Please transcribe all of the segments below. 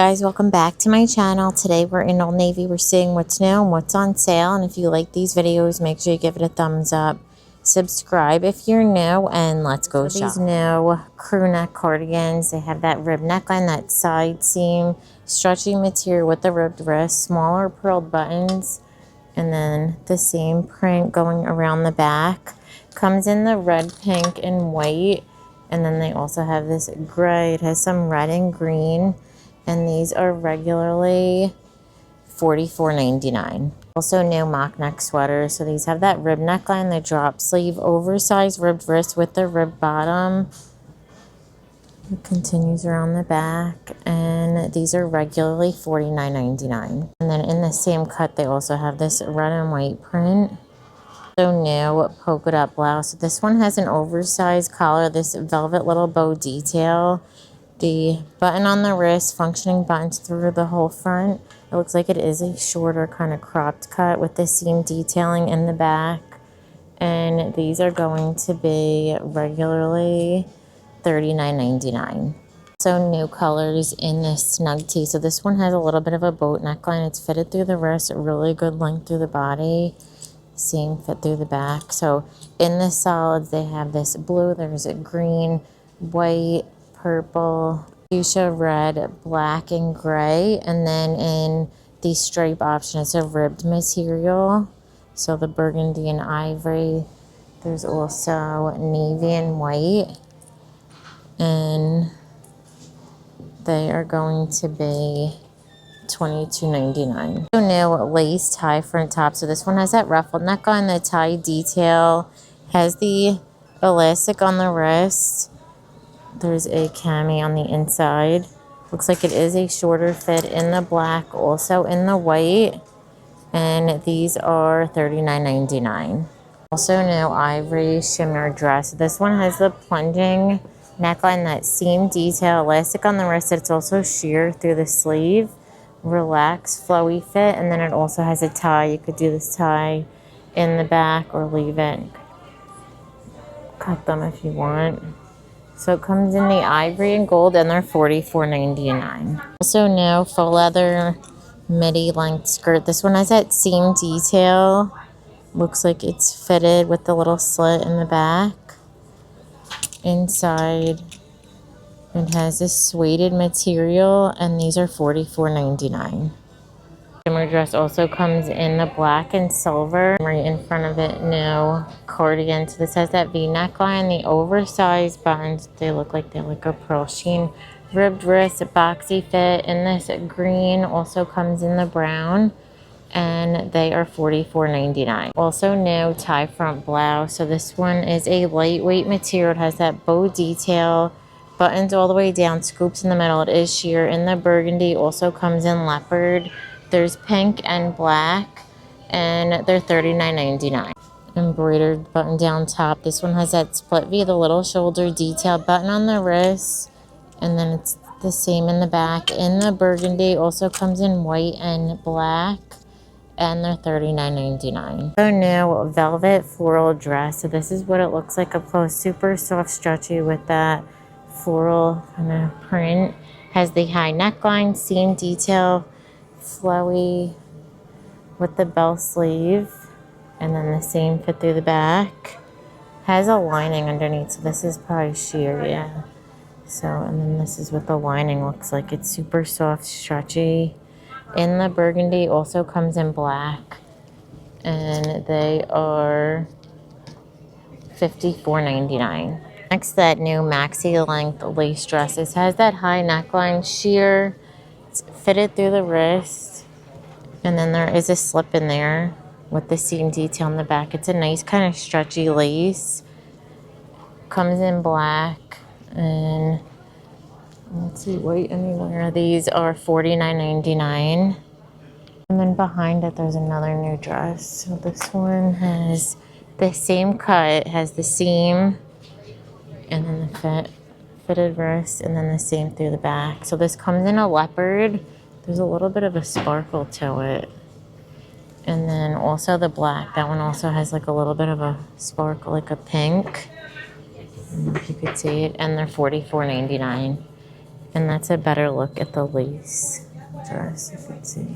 Guys, welcome back to my channel. Today we're in Old Navy. We're seeing what's new and what's on sale, and if you like these videos, make sure you give it a thumbs up, subscribe if you're new, and let's go shop. These new crew neck cardigans, they have that rib neckline, that side seam, stretchy material with the ribbed wrist, smaller pearled buttons, and then the same print going around the back. Comes in the red, pink, and white, and then they also have this gray. It has some red and green. And these are regularly $44.99. Also new mock neck sweaters. So these have that rib neckline, the drop sleeve, oversized ribbed wrist with the rib bottom. It continues around the back. And these are regularly $49.99. And then in the same cut, they also have this red and white print. So new polka dot blouse. This one has an oversized collar, this velvet little bow detail. The button on the wrist, functioning buttons through the whole front. It looks like it is a shorter kind of cropped cut with the seam detailing in the back. And these are going to be regularly $39.99. So new colors in this snug tee. So this one has a little bit of a boat neckline. It's fitted through the wrist, really good length through the body. Same fit through the back. So in the solids, they have this blue, there's a green, white, purple, fuchsia, red, black, and gray. And then in the stripe option, it's a ribbed material. So the burgundy and ivory. There's also navy and white. And they are going to be $22.99. So new lace tie front top. So this one has that ruffled neck on the tie detail. Has the elastic on the wrist. There's a cami on the inside. Looks like it is a shorter fit in the black, also in the white. And these are $39.99. Also new ivory shimmer dress. This one has the plunging neckline, that seam detail, elastic on the wrist. It's also sheer through the sleeve. Relaxed, flowy fit. And then it also has a tie. You could do this tie in the back or leave it. Cut them if you want. So it comes in the ivory and gold, and they're $44.99. Also new faux leather midi length skirt. This one has that seam detail. Looks like it's fitted with the little slit in the back. Inside, it has this suede material, and these are $44.99. Shimmer dress also comes in the black and silver. Right in front of it, new cardigan. So this has that V neckline, the oversized buttons. They look like a pearl sheen. Ribbed wrist, boxy fit in this green. Also comes in the brown. And they are $44.99. Also new tie front blouse. So this one is a lightweight material. It has that bow detail. Buttons all the way down, scoops in the middle. It is sheer in the burgundy. Also comes in leopard. There's pink and black, and they're $39.99. Embroidered button down top. This one has that split V, the little shoulder detail, button on the wrist, and then it's the same in the back. In the burgundy, also comes in white and black, and they're $39.99. So new velvet floral dress. So this is what it looks like up close. Super soft, stretchy with that floral kind of print. Has the high neckline, seam detail, flowy with the bell sleeve, and then the same fit through the back. Has a lining underneath, so this is probably sheer, yeah. So, and then this is what the lining looks like. It's super soft, stretchy. In the burgundy, also comes in black, and they are $54.99. Next, that new maxi length lace dress. This has that high neckline, sheer. It's fitted through the wrist, and then there is a slip in there with the seam detail in the back. It's a nice kind of stretchy lace. Comes in black, and let's see, white anywhere. These are $49.99. And then behind it, there's another new dress. So this one has the same cut, has the seam, and then the fitted wrist, and then the same through the back. So this comes in a leopard. There's a little bit of a sparkle to it. And then also the black. That one also has like a little bit of a sparkle, like a pink. I don't know if you could see it. And they're $44.99. And that's a better look at the lace dress, you can see.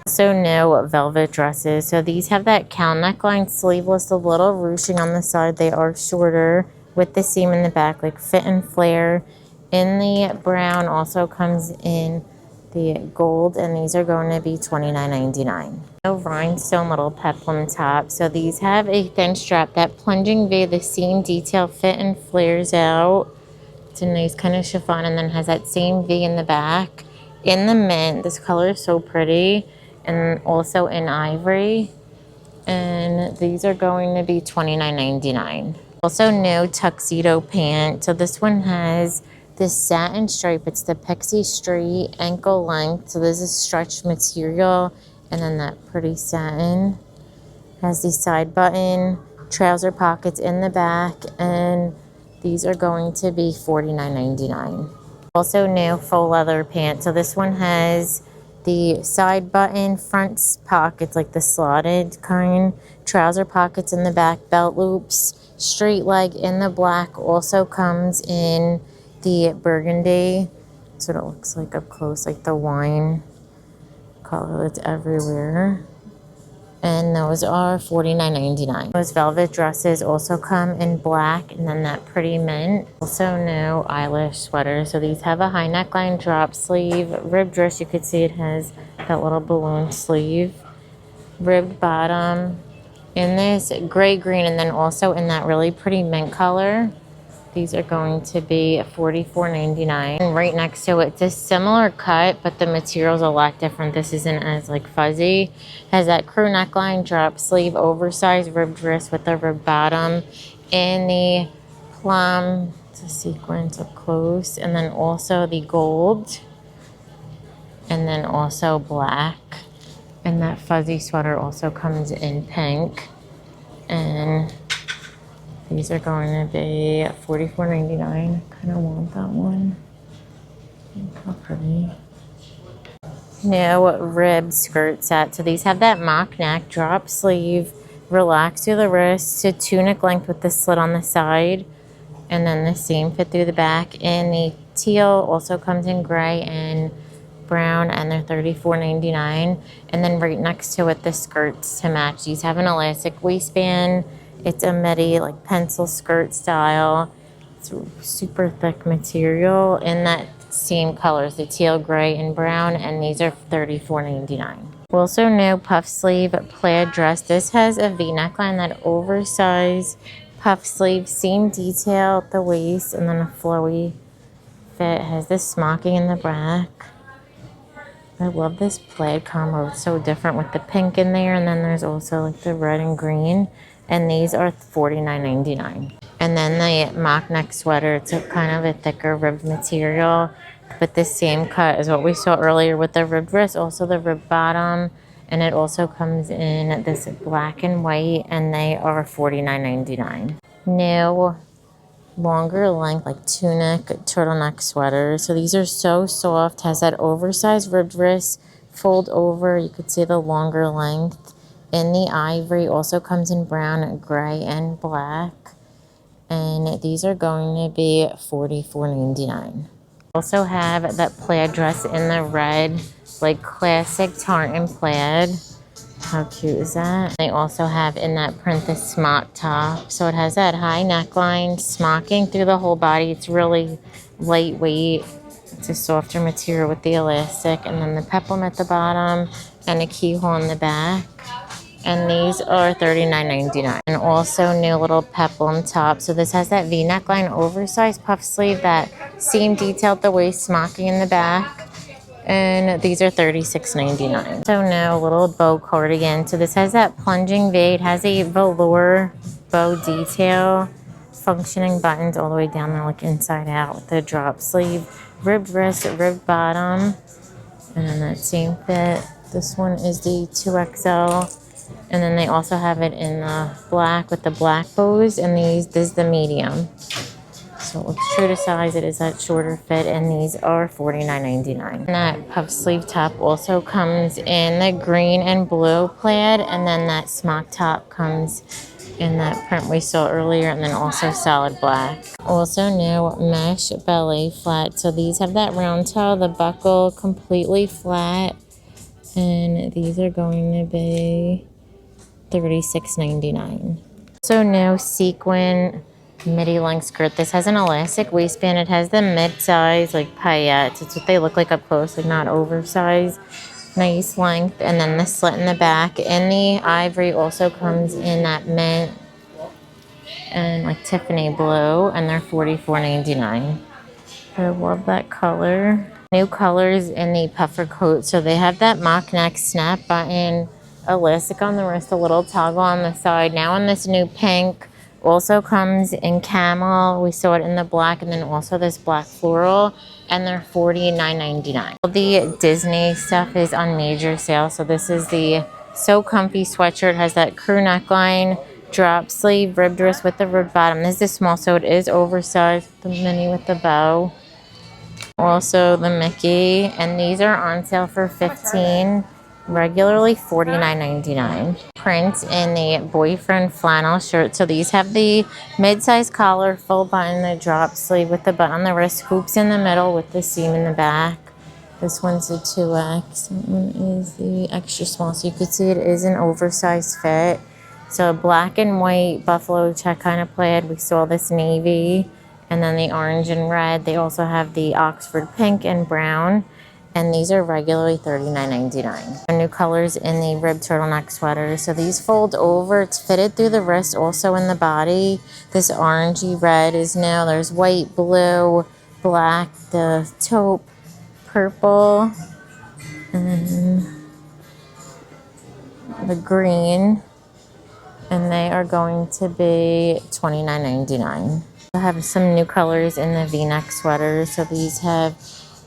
Also new velvet dresses. So these have that cow neckline, sleeveless, a little ruching on the side. They are shorter with the seam in the back, like fit and flare. In the brown also comes in the gold, and these are going to be $29.99. A rhinestone little peplum top. So these have a thin strap, that plunging V, the seam detail fit and flares out. It's a nice kind of chiffon, and then has that same V in the back. In the mint, this color is so pretty, and also in ivory. And these are going to be $29.99. Also new tuxedo pant. So this one has this satin stripe. It's the Pixie Street ankle length. So this is stretch material, and then that pretty satin. Has the side button, trouser pockets in the back, and these are going to be $49.99. Also new faux leather pants. So this one has the side button, front pockets, like the slotted kind, trouser pockets in the back, belt loops, straight leg in the black. Also comes in the burgundy. That's what it looks like up close, like the wine color that's everywhere. And those are $49.99. Those velvet dresses also come in black, and then that pretty mint. Also new eyelash sweaters. So these have a high neckline, drop sleeve, ribbed dress. You could see it has that little balloon sleeve, ribbed bottom in this gray green, and then also in that really pretty mint color. These are going to be $44.99. And right next to it, it's a similar cut, but the material's a lot different. This isn't as like fuzzy. Has that crew neckline, drop sleeve, oversized ribbed wrist with a ribbed bottom in the plum. It's a sequence up close, and then also the gold, and then also black. And that fuzzy sweater also comes in pink, and these are going to be $44.99. I kind of want that one. Look how pretty. New rib skirt set. So these have that mock neck, drop sleeve, relax through the wrist to tunic length with the slit on the side, and then the seam fit through the back. And the teal also comes in gray and brown, and they're $34.99. And then right next to it, the skirts to match. These have an elastic waistband. It's a midi, like pencil skirt style. It's super thick material in that same colors, the teal, gray, and brown, and these are $34.99. Also new puff sleeve plaid dress. This has a V neckline, that oversized puff sleeve, seam detail at the waist, and then a flowy fit. Has this smocking in the back. I love this plaid combo. It's so different with the pink in there, and then there's also like the red and green. And these are $49.99. And then the mock neck sweater, it's a kind of a thicker ribbed material, but the same cut as what we saw earlier with the ribbed wrist, also the ribbed bottom, and it also comes in this black and white, and they are $49.99. New longer length, like tunic turtleneck sweaters. So these are so soft, has that oversized ribbed wrist, fold over, you could see the longer length. In the ivory, also comes in brown, gray, and black. And these are going to be $44.99. Also have that plaid dress in the red, like classic tartan plaid. How cute is that? They also have in that print the smock top. So it has that high neckline, smocking through the whole body. It's really lightweight. It's a softer material with the elastic. And then the peplum at the bottom and a keyhole in the back. And these are $39.99. And also new little peplum top. So this has that V neckline, oversized puff sleeve, that seam detail at the waist, smocking in the back. And these are $36.99. So now little bow cardigan. So this has that plunging V. It has a velour bow detail, functioning buttons all the way down there, like inside out, with the drop sleeve, ribbed wrist, ribbed bottom, and then that same fit. This one is the 2XL. And then they also have it in the black with the black bows, and this is the medium. So it looks true to size. It is that shorter fit, and these are $49.99. And that puff sleeve top also comes in the green and blue plaid, and then that smock top comes in that print we saw earlier, and then also solid black. Also new mesh belly flat. So these have that round toe, the buckle completely flat, and these are going to be $36.99. So new sequin midi length skirt. This has an elastic waistband. It has the mid-size like paillettes. It's what they look like up close, like not oversized. Nice length, and then the slit in the back. And the ivory also comes in that mint and like Tiffany blue, and they're $44.99. I love that color. New colors in the puffer coat. So they have that mock neck snap button, elastic on the wrist, a little toggle on the side. Now in this new pink, also comes in camel. We saw it in the black, and then also this black floral, and they're $49.99. The Disney stuff is on major sale. So this is the So Comfy sweatshirt. It has that crew neckline, drop sleeve, ribbed wrist with the ribbed bottom. This is small, so it is oversized. The mini with the bow. Also the Mickey, and these are on sale for $15, regularly $49.99. Print in the boyfriend flannel shirt. So these have the mid-size collar, full button, the drop sleeve with the button on the wrist, hoops in the middle with the seam in the back. This one's a 2X. That one is the extra small, so you can see it is an oversized fit. So black and white buffalo check kind of plaid. We saw this navy, and then the orange and red. They also have the Oxford pink and brown, and these are regularly $39.99. New colors in the ribbed turtleneck sweater. So these fold over. It's fitted through the wrist, also in the body. This orangey red is new. There's white, blue, black, the taupe, purple, and the green, and they are going to be $29.99. I have some new colors in the V-neck sweaters. So these have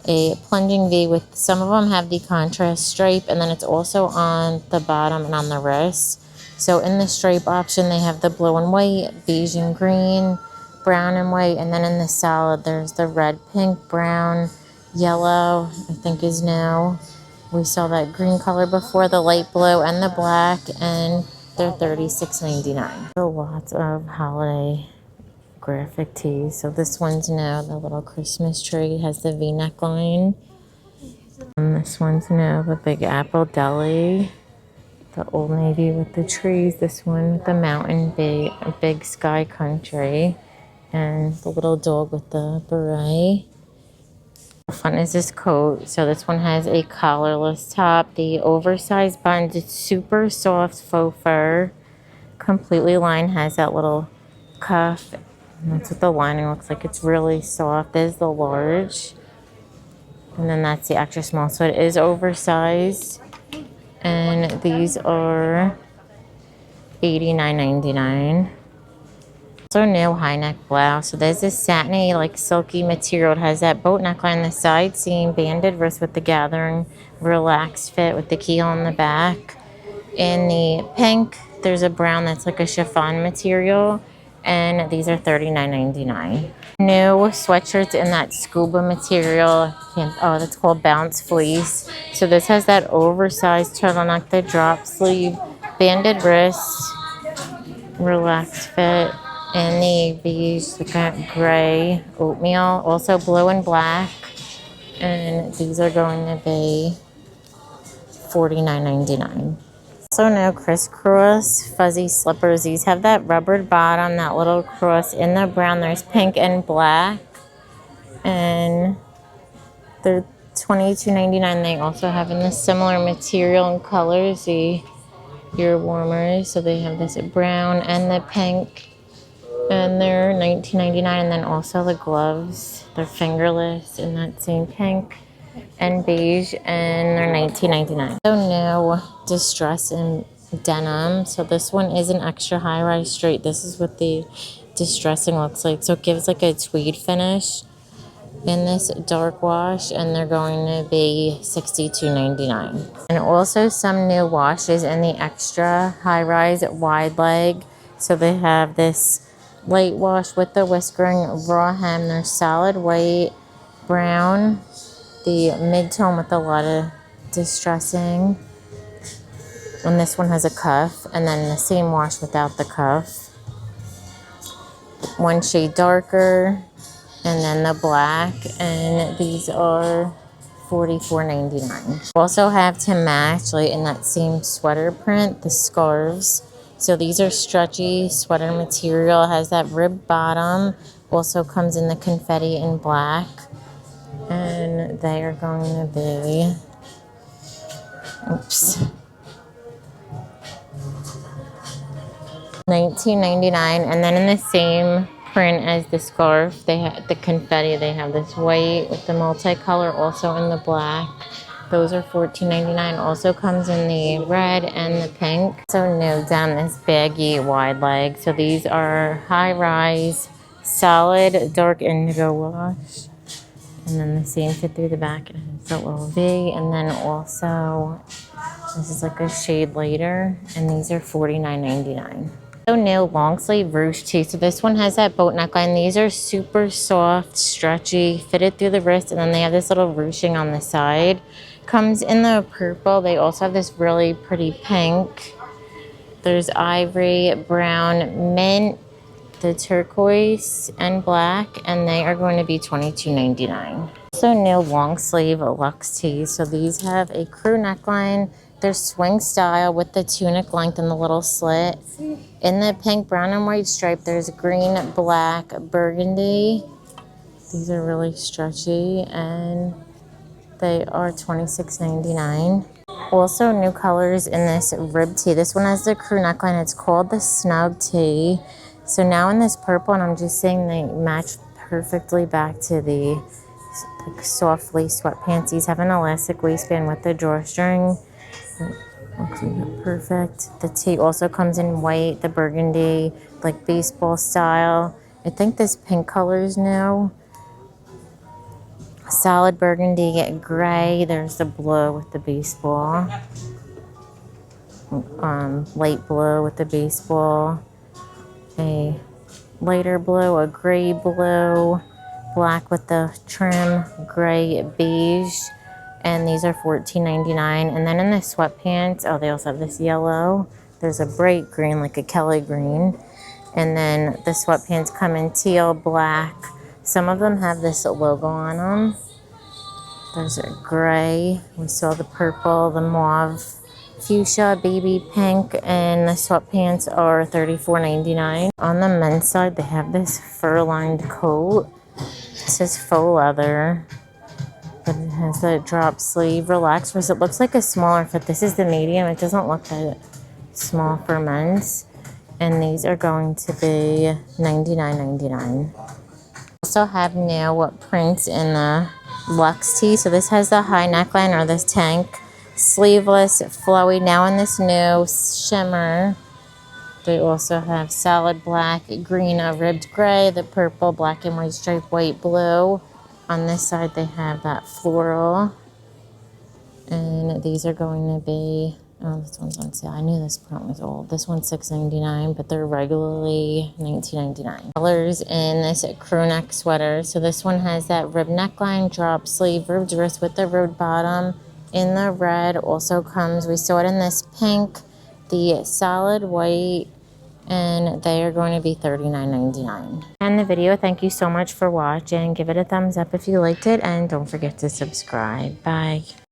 a plunging V with, some of them have the contrast stripe, and then it's also on the bottom and on the wrist. So in the stripe option, they have the blue and white, beige and green, brown and white, and then in the solid, there's the red, pink, brown, yellow, I think is new. We saw that green color before, the light blue and the black, and they're $36.99. So lots of holiday graphic tees. So this one's new, the little Christmas tree has the V-neck line. And this one's new, the Big Apple Deli, the Old Navy with the trees. This one with the mountain, big sky country, and the little dog with the beret. The fun is this coat. So this one has a collarless top, the oversized buttons. It's super soft faux fur, completely lined, has that little cuff. And that's what the lining looks like. It's really soft. There's the large, and then that's the extra small. So it is oversized, and these are $89.99. Also new high neck blouse. So there's this satiny, like silky material. It has that boat neckline, the side seam, banded wrist with the gathering, relaxed fit with the keyhole in the back. In the pink, there's a brown that's like a chiffon material, and these are $39.99. New sweatshirts in that scuba material. Oh, that's called Bounce Fleece. So this has that oversized turtleneck, the drop sleeve, banded wrist, relaxed fit, and the beige, the gray oatmeal, also blue and black, and these are going to be $49.99. Also no crisscross fuzzy slippers. These have that rubbered bottom, that little cross in the brown. There's pink and black, and they're $22.99. They also have in this similar material and colors the ear warmers. So they have this brown and the pink, and they're $19.99. And then also the gloves, they're fingerless in that same pink and beige, and they're $19.99. So new distress in denim. So this one is an extra high rise straight. This is what the distressing looks like. So it gives like a tweed finish in this dark wash, and they're going to be $62.99. And also some new washes in the extra high rise wide leg. So they have this light wash with the whiskering raw hem. They're solid white, brown, the mid-tone with a lot of distressing, And this one has a cuff, and then the same wash without the cuff. One shade darker, and then the black, and these are $44.99. Also have to match, like in that same sweater print, the scarves. So these are stretchy sweater material, has that ribbed bottom, also comes in the confetti in black, and they are going to be, oops, $19.99. And then in the same print as the scarf, they have the confetti, they have this white with the multicolor, also in the black. Those are $14.99. Also comes in the red and the pink. So new down this baggy wide leg. So these are high rise, solid dark indigo wash. And then the same fit through the back. It has a little V. And then also, this is like a shade lighter. And these are $49.99. So new long sleeve ruche tee. So this one has that boat neckline. These are super soft, stretchy, fitted through the wrist. And then they have this little ruching on the side. Comes in the purple. They also have this really pretty pink. There's ivory, brown, mint, the turquoise, and black, and they are going to be $22.99. Also new long sleeve luxe tees. So these have a crew neckline. They're swing style with the tunic length and the little slit. In the pink, brown, and white stripe, there's green, black, burgundy. These are really stretchy, and they are $26.99. Also new colors in this rib tee. This one has the crew neckline. It's called the Snug tee. So now in this purple, and I'm just saying they match perfectly back to the like, soft fleece sweatpants. These have an elastic waistband with the drawstring. Looks like perfect. The tee also comes in white, the burgundy, like baseball style. I think this pink color is new. Solid burgundy, gray. There's the blue with the baseball. Light blue with the baseball. A lighter blue, a gray blue, black with the trim, gray, beige. And these are $14.99. And then in the sweatpants, oh, they also have this yellow. There's a bright green, like a Kelly green. And then the sweatpants come in teal, black. Some of them have this logo on them. There's a gray. We saw the purple, the mauve, fuchsia, baby pink, and the sweatpants are $34.99. On the men's side, they have this fur-lined coat. It says faux leather, but it has a drop sleeve, relaxed wrist. It looks like a smaller fit. This is the medium. It doesn't look that small for men's. And these are going to be $99.99. Also have new prints in the luxe tee. So this has the high neckline or this tank, sleeveless, flowy. Now in this new shimmer. They also have solid black, green, ribbed gray, the purple, black and white stripe, white, blue. On this side they have that floral. And these are going to be, oh, this one's on sale. I knew this print was old. This one's $6.99, but they're regularly $19.99. Colors in this crew neck sweater. So this one has that rib neckline, drop sleeve, ribbed wrist with the ribbed bottom. In the red also comes, we saw it in this pink, the solid white, and they are going to be $39.99. And the video, thank you so much for watching. Give it a thumbs up if you liked it, and don't forget to subscribe. Bye.